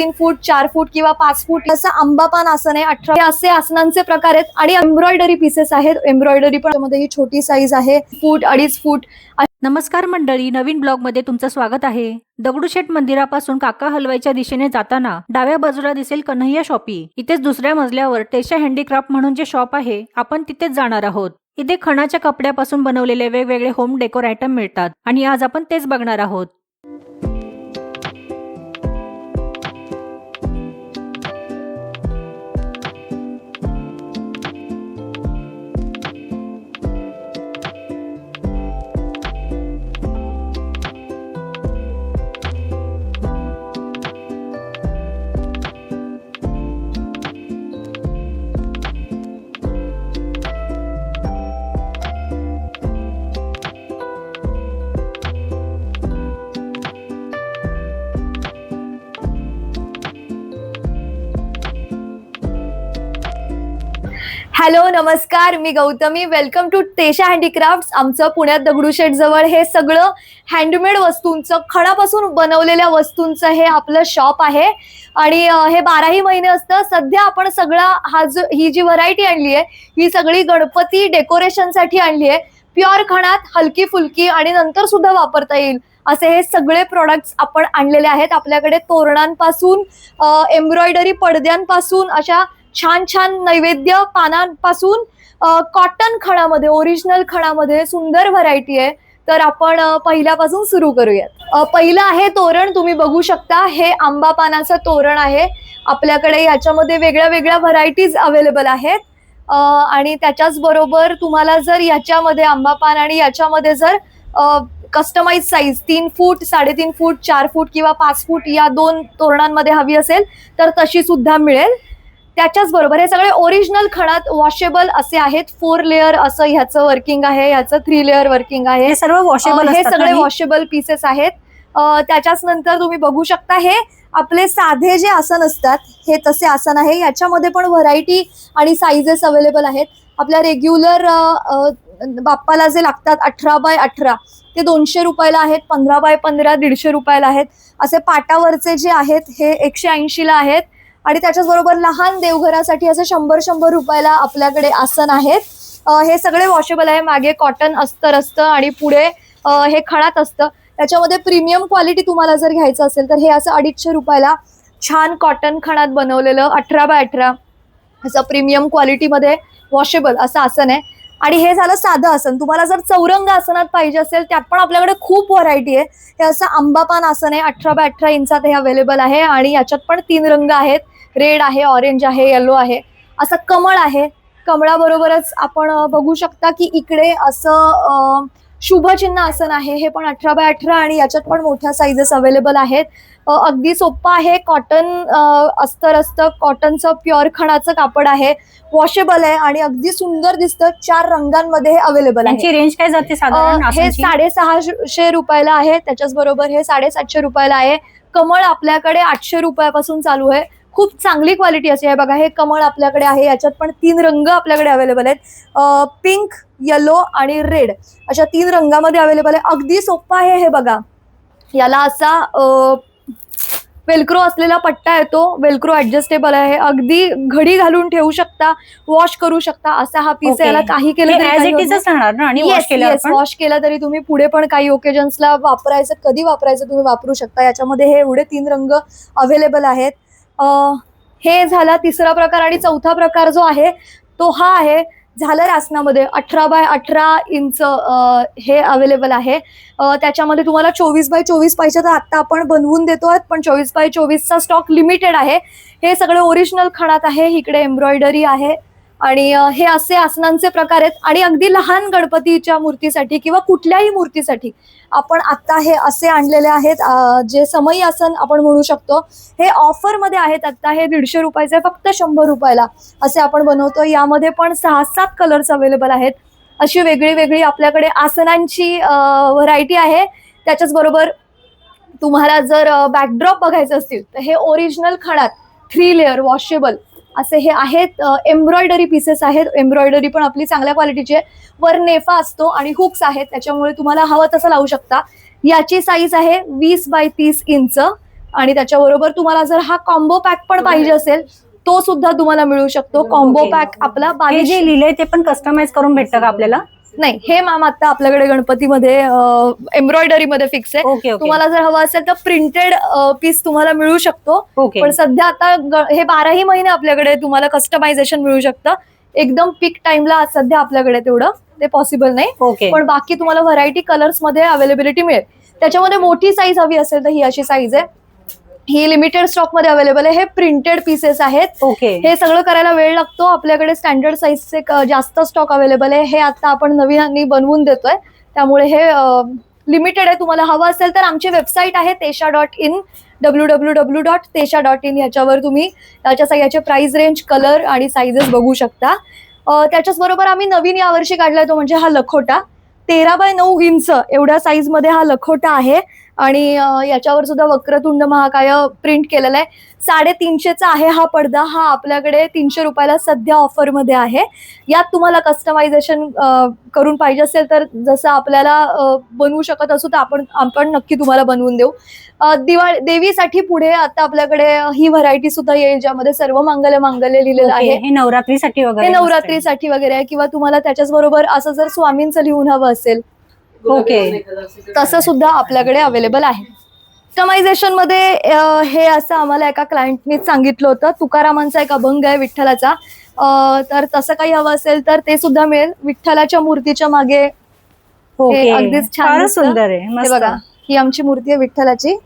3 फूट 4 फूट किंवा 5 फूट असं आंबापान आसन आहे. 18 असे आसनांचे प्रकार आहेत आणि एम्ब्रॉयडरी पीसेस आहेत. एम्ब्रॉयडरी पण मध्ये ही छोटी साईज आहे, फूट 2.5 फूट. नमस्कार मंडळी, नवीन ब्लॉग मध्ये तुमचं स्वागत आहे. दगडूशेठ मंदिरापासून काका हलवाईच्या दिशेने जाताना डाव्या बाजूला दिसेल कन्हैया शॉपी. इथेच दुसऱ्या मजल्यावर टेशा हँडीक्राफ्ट म्हणून जे शॉप आहे, आपण तिथेच जाणार आहोत. इथे खणाच्या कपड्यापासून बनवलेले वेगवेगळे होम डेकोर आयटम मिळतात आणि आज आपण तेच बघणार आहोत. हॅलो, नमस्कार, मी Gautami. Welcome to Tesha handicrafts. आमचं पुण्यात दगडूशेठ जवळ हे सगळं हँडमेड वस्तूंचं, खणापासून बनवलेल्या वस्तूंचं हे आपलं शॉप आहे आणि हे 12ही महिने असतं. सध्या आपण सगळा ही जी व्हरायटी आणली आहे, ही सगळी गणपती डेकोरेशनसाठी आणली आहे. प्युअर खणात, हलकी फुलकी आणि नंतर सुद्धा वापरता येईल असे हे सगळे प्रोडक्ट्स आपण आणलेले आहेत. आपल्याकडे तोरणांपासून, एम्ब्रॉयडरी पडद्यांपासून, अशा छान छान नैवेद्य पानांपासून, कॉटन खणामध्ये, ओरिजिनल खणामध्ये सुंदर व्हरायटी आहे. तर आपण पहिल्यापासून सुरू करूयात. पहिलं आहे तोरण. तुम्ही बघू शकता, हे आंबा पानाचं तोरण आहे. आपल्याकडे याच्यामध्ये वेगळ्या वेगळ्या व्हरायटीज अवेलेबल आहेत आणि त्याच्याच बरोबर तुम्हाला जर याच्यामध्ये आंबा पान आणि याच्यामध्ये जर कस्टमाइज साईज 3 फूट 3.5 फूट 4 फूट किंवा 5 फूट या 2 तोरणांमध्ये हवी असेल तर तशी सुद्धा मिळेल. त्याच्याच बरोबर हे सगळे ओरिजिनल खणात वॉशेबल असे आहेत. 4 लेअर असं ह्याचं वर्किंग आहे, ह्याचं 3 लेअर वर्किंग आहे. हे सर्व वॉशेबल, हे सगळे वॉशेबल पीसेस आहेत. त्याच्याच नंतर तुम्ही बघू शकता, हे आपले साधे जे आसन असतात हे तसे आसन आहे. याच्यामध्ये पण व्हरायटी आणि साईजेस अवेलेबल आहेत. आपल्या रेग्युलर बाप्पाला जे लागतात 18 बाय 18 ते 200 रुपयाला आहेत. 15 बाय 15 150 रुपयाला आहेत. असे पाटावरचे जे आहेत हे 180 ला आहेत आणि त्याच्याच बरोबर लहान देवघरासाठी असे 100 रुपयाला आपल्याकडे आसन आहेत. हे सगळे वॉशेबल आहे. मागे कॉटन अस्तर असतं आणि पुढे हे खणात असतं. त्याच्यामध्ये प्रीमियम क्वालिटी तुम्हाला जर घ्यायचं असेल तर हे असं 250 रुपयाला छान कॉटन खणात बनवलेलं 18 बाय 18 असं प्रीमियम क्वालिटीमध्ये वॉशेबल असं आसन आहे. आणि हे झालं साधं आसन. तुम्हाला जर चौरंग आसनात पाहिजे असेल त्यात पण आपल्याकडे खूप व्हरायटी आहे. हे असं आंबापान आसन आहे. 18 बाय 18 इंचात हे अवेलेबल आहे आणि याच्यात पण 3 रंग आहेत. रेड आहे, ऑरेंज आहे, येलो आहे. असं कमळ आहे. कमळाबरोबरच आपण बघू शकता की इकडे असं शुभचिन्ह आसन आहे. हे पण 18 बाय 18 आणि याच्यात पण मोठ्या साईजेस अवेलेबल आहेत. अगदी सोपं आहे. कॉटन अस्तर असतं, कॉटनचं प्युअर खणाचं कापड आहे. वॉशेबल आहे आणि अगदी सुंदर दिसतं. 4 रंगांमध्ये हे अवेलेबल आहे. रेंज काय जाते साधारण? हे 650 रुपयाला आहे. त्याच्याच बरोबर हे 750 रुपयाला आहे. कमळ आपल्याकडे 800 रुपयापासून चालू आहे. खूप चांगली क्वालिटी अशी आहे. बघा, हे कमळ आपल्याकडे आहे. याच्यात पण 3 रंग आपल्याकडे अवेलेबल आहेत. पिंक, येलो आणि रेड अशा 3 रंगामध्ये अवेलेबल आहे. अगदी सोपं आहे हे. बघा, याला असा वेलक्रो असलेला पट्टा येतो. वेलक्रो ऍडजस्टेबल आहे. अगदी घडी घालून ठेवू शकता, वॉश करू शकता असा हा पीस आहे. याला काही केलं तरी वॉश केला तरी तुम्ही पुढे पण काही ओकेजन्सला वापरायचं, कधी वापरायचं तुम्ही वापरू शकता. याच्यामध्ये हे एवढे 3 रंग अवेलेबल आहेत. हे झाला तिसरा प्रकार. आणि चौथा प्रकार जो आहे तो हा आहे झालर आसनामध्ये. 18 बाय 18 इंच हे अवेलेबल आहे. त्याच्यामध्ये तुम्हाला 24 बाय 24 पाहिजे तर आता आपण बनवून देतो, पण 24 बाय 24चा स्टॉक लिमिटेड आहे. हे सगळे ओरिजिनल खणात आहे. इकडे एम्ब्रॉयडरी आहे आणि हे असे आसनांचे प्रकार आहेत. आणि अगदी लहान गणपतीच्या मूर्तीसाठी किंवा कुठल्याही मूर्तीसाठी आपण आता हे असे आणलेले आहेत, जे समई आसन आपण म्हणू शकतो. हे ऑफर मध्ये आहेत. आता हे 150 रुपयाचे, फक्त 100 रुपयाला असे आपण बनवतो. यामध्ये पण 6-7 कलर्स अवेलेबल आहेत. अशी वेगळी वेगळी आपल्याकडे आसनांची व्हरायटी आहे. त्याच्याच बरोबर तुम्हाला जर बॅकड्रॉप बघायचं असतील तर हे ओरिजिनल खणात 3 लेअर वॉशेबल असे हे आहेत. एम्ब्रॉयडरी पीसेस आहेत. एम्ब्रॉयडरी पण आपली चांगल्या क्वालिटीची आहे. वर नेफा असतो आणि हुक्स आहेत, त्याच्यामुळे तुम्हाला हवं तसं लावू शकता. याची साईज आहे 20 बाय 30 इंच. आणि त्याच्याबरोबर तुम्हाला जर हा कॉम्बो पॅक पण पाहिजे असेल तो सुद्धा तुम्हाला मिळू शकतो. Combo Okay. पॅक आपला हे 2200 जे लिहिलंय ते पण कस्टमाइज करून भेटतं का आपल्याला? नाही, हे मॅम आता आपल्याकडे गणपतीमध्ये एम्ब्रॉयडरी मध्ये फिक्स आहे. ओके ओके तुम्हाला जर हवं असेल तर प्रिंटेड पीस तुम्हाला मिळू शकतो. ओके पण सध्या आता हे 12ही महिने आपल्याकडे तुम्हाला कस्टमायझेशन मिळू शकतं. एकदम पीक टाइमला सध्या आपल्याकडे तेवढं ते पॉसिबल नाही. ओके पण बाकी तुम्हाला व्हरायटी कलर्स मध्ये अवेलेबिलिटी मिळेल. त्याच्यामध्ये मोठी साईज हवी असेल तर ही अशी साईज आहे. ही लिमिटेड स्टॉक मध्ये अवेलेबल आहे. हे प्रिंटेड पीसेस आहेत. ओके हे सगळं करायला वेळ लागतो. आपल्याकडे स्टँडर्ड साईजचे जास्त स्टॉक अवेलेबल आहे. हे आता आपण नवीन बनवून देतोय, त्यामुळे हे लिमिटेड आहे. तुम्हाला हवं असेल तर आमची वेबसाईट आहे tesha.in www.tesha.in. याच्यावर तुम्ही याचे प्राइस रेंज, कलर आणि साईजेस बघू शकता. त्याच्याच बरोबर आम्ही नवीन यावर्षी काढलाय तो म्हणजे हा लखोटा. 13x9 इंच एवढ्या साईज मध्ये हा लखोटा आहे आणि याच्यावर सुद्धा वक्रतुंड महाकाय प्रिंट केलेला आहे. 350चा आहे हा पडदा. हा आपल्याकडे 300 रुपयाला सध्या ऑफर मध्ये आहे. यात तुम्हाला कस्टमायझेशन करून पाहिजे असेल तर जसं आपल्याला बनवू शकत असू तर आपण नक्की तुम्हाला बनवून देऊ. देवीसाठी पुढे आता आपल्याकडे ही व्हरायटी सुद्धा येईल ज्यामध्ये सर्व मांगल्य मांगल्य लिहिलेलं आहे. हे नवरात्रीसाठी वगैरे हे नवरात्रीसाठी वगैरे आहे. किंवा तुम्हाला त्याच्याच बरोबर असं जर स्वामींचं लिहून हवं असेल ओके तसं सुद्धा आपल्याकडे अवेलेबल आहे. कस्टमायझेशन मध्ये हे असं आम्हाला एका क्लायंटनीच सांगितलं होतं. तुकारामांचा एक अभंग आहे विठ्ठलाचा, तर तसं काही हवं असेल तर ते सुद्धा मिळेल. विठ्ठलाच्या मूर्तीच्या मागे हे अगदीच छान फारच दिसतं. सुंदर आहे, हे मस्त. बघा, ही आमची मूर्ती आहे विठ्ठलाची.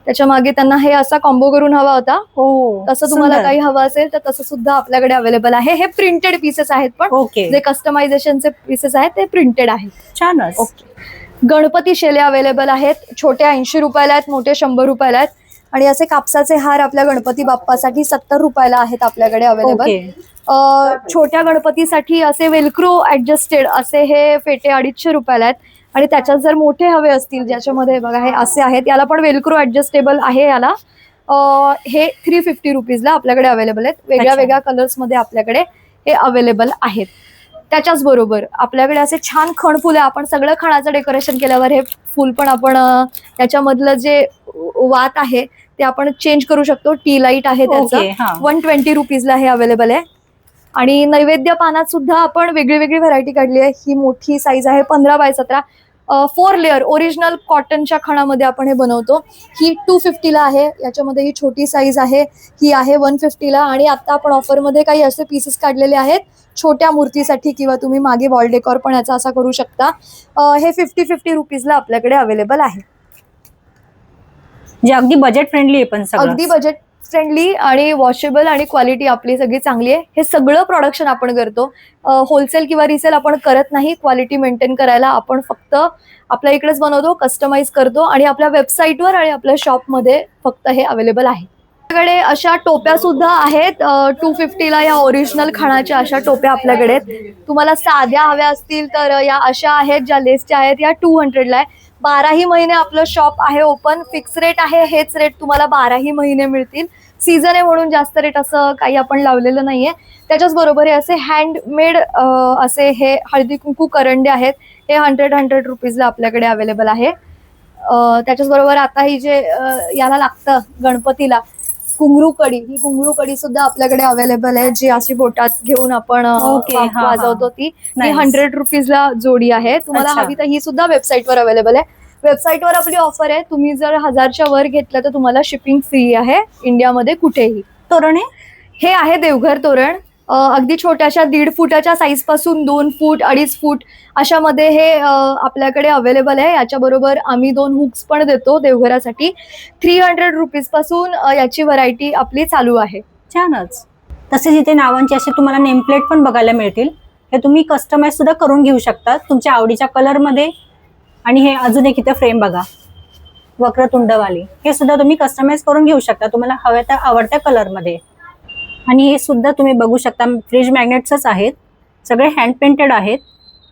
त्याच्या मागे त्यांना हे असा कॉम्बो करून हवा होता. हो तसं तुम्हाला काही हवं असेल तर तसं सुद्धा आपल्याकडे अवेलेबल आहे. हे प्रिंटेड पीसेस आहेत, पण ओके जे कस्टमायझेशनचे पीसेस आहेत ते प्रिंटेड आहेत. छानच. ओके. गणपती शेले अवेलेबल आहेत. छोटे 80 रुपयाला आहेत, मोठे 100 रुपयाला आहेत. आणि असे कापसाचे हार आपल्या गणपती बाप्पासाठी 70 रुपयाला आहेत आपल्याकडे अवेलेबल. ओके छोट्या गणपतीसाठी असे वेलक्रो ऍडजस्टेड असे हे फेटे 250 रुपयाला आहेत. आणि त्याच्यात जर मोठे हवे असतील ज्याच्यामध्ये बघा हे असे आहेत, याला पण वेलक्रो ऍडजस्टेबल आहे. याला हे 350 रुपीजला आपल्याकडे अवेलेबल आहेत. वेगळ्या अच्छा. वेगळ्या कलर्स मध्ये आपल्याकडे हे अवेलेबल आहेत. त्याच्याच बरोबर आपल्याकडे असे छान खण फुले, आपण सगळं खणाचं डेकोरेशन केल्यावर हे फुल पण आपण त्याच्यामधलं जे वात आहे ते आपण चेंज करू शकतो. टी लाईट आहे त्याचं. ओके, हा. 120 रुपीजला हे अवेलेबल आहे. आणि नैवेद्य पानात सुद्धा आपण वेगळी वेगळी व्हरायटी काढली आहे. ही मोठी साईज आहे 15x17, 4 लेअर ओरिजिनल कॉटनच्या खणामध्ये आपण हे बनवतो. ही 250ला आहे. याच्यामध्ये ही छोटी साईज आहे, ही आहे 150ला. आणि आता आपण ऑफरमध्ये काही असे पीसेस काढलेले आहेत छोट्या मूर्तीसाठी, किंवा तुम्ही मागे वॉल डेकोर पण याचा असा करू शकता. हे 50 रुपीजला आपल्याकडे अवेलेबल आहे. जे अगदी बजेट फ्रेंडली आहे, पण सगळं अगदी बजेट फ्रेंडली आणि वॉशेबल आणि क्वालिटी आपली सगळी चांगली आहे. हे सगळं प्रोडक्शन आपण करतो. होलसेल किंवा रिसेल आपण करत नाही. क्वालिटी मेंटेन करायला आपण फक्त आपल्या इकडेच बनवतो, कस्टमाइज करतो आणि आपल्या वेबसाईटवर आणि आपल्या शॉपमध्ये फक्त हे अवेलेबल आहे. आपल्याकडे अशा टोप्या सुद्धा आहेत. 250ला या ओरिजिनल खणाच्या अशा टोप्या आपल्याकडे आहेत. तुम्हाला साध्या हव्या असतील तर या अशा आहेत, ज्या लेसच्या आहेत या 200ला आहे. 12ही महिने आपलं शॉप आहे ओपन. फिक्स रेट आहे. हेच रेट तुम्हाला 12ही महिने मिळतील. सीझन आहे म्हणून जास्त रेट असं काही आपण लावलेलं नाहीये. त्याच्याच बरोबर हे असे हँडमेड असे हे हळदी कुंकू करंडे आहेत. हे 100 रुपीजला आपल्याकडे अवेलेबल आहे. त्याच्याच बरोबर आता ही जे याला लागतं गणपतीला घुंगरू कडी, ही घुंगरू कडी सुद्धा आपल्याकडे अवेलेबल आहे, जी अशी बोटात घेऊन आपण वाजवतो. ती 100 रुपीजला जोडी आहे. तुम्हाला हवी तर ही सुद्धा वेबसाईटवर अवेलेबल आहे. वेबसाईटवर आपली ऑफर आहे, तुम्ही जर 1000च्या वर घेतलं तर तुम्हाला शिपिंग फ्री आहे इंडियामध्ये कुठेही. तोरण हे आहे देवघर तोरण. अगदी छोट्याशा 1.5 फुटाच्या साईज पासून 2 फूट 2.5 फूट अशामध्ये हे आपल्याकडे अवेलेबल आहे. याच्याबरोबर आम्ही 2 हुक्स पण देतो देवघरासाठी. 300 रुपीज पासून याची व्हरायटी आपली चालू आहे. छानच. तसेच इथे नावांचे असे तुम्हाला नेमप्लेट पण बघायला मिळतील. हे तुम्ही कस्टमाइज सुद्धा करून घेऊ शकता तुमच्या आवडीच्या कलर मध्ये. आणि हे अजून एक इथे फ्रेम बघा वक्रतुंडवाली, हे सुद्धा तुम्ही कस्टमाइज करून घेऊ शकता तुम्हाला हव्या त्या आवडत्या कलर मध्ये. आणि हे सुद्धा तुम्ही बघू शकता फ्रीज मॅग्नेट्सच आहेत, सगळे हँड पेंटेड आहेत.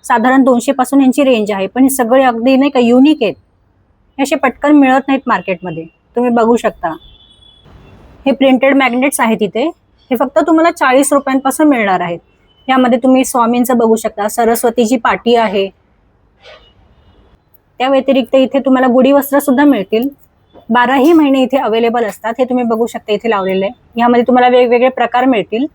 साधारण 200 पासून यांची रेंज आहे, पण हे सगळे अगदी नाही का युनिक आहेत. हे असे पटकन मिळत नाहीत मार्केटमध्ये. तुम्ही बघू शकता हे प्रिंटेड मॅग्नेट्स आहेत इथे. हे फक्त तुम्हाला 40 रुपयांपासून मिळणार आहेत. यामध्ये तुम्ही स्वामींचं बघू शकता, सरस्वतीची पाटी आहे. त्या व्यतिरिक्त इथे तुम्हाला गुढी वस्त्र सुद्धा मिळतील. 12ही महिने इथे अवेलेबल असतात. हे तुम्ही बघू शकता इथे लावलेले आहे. यामध्ये तुम्हाला वेगवेगळे प्रकार मिळतील.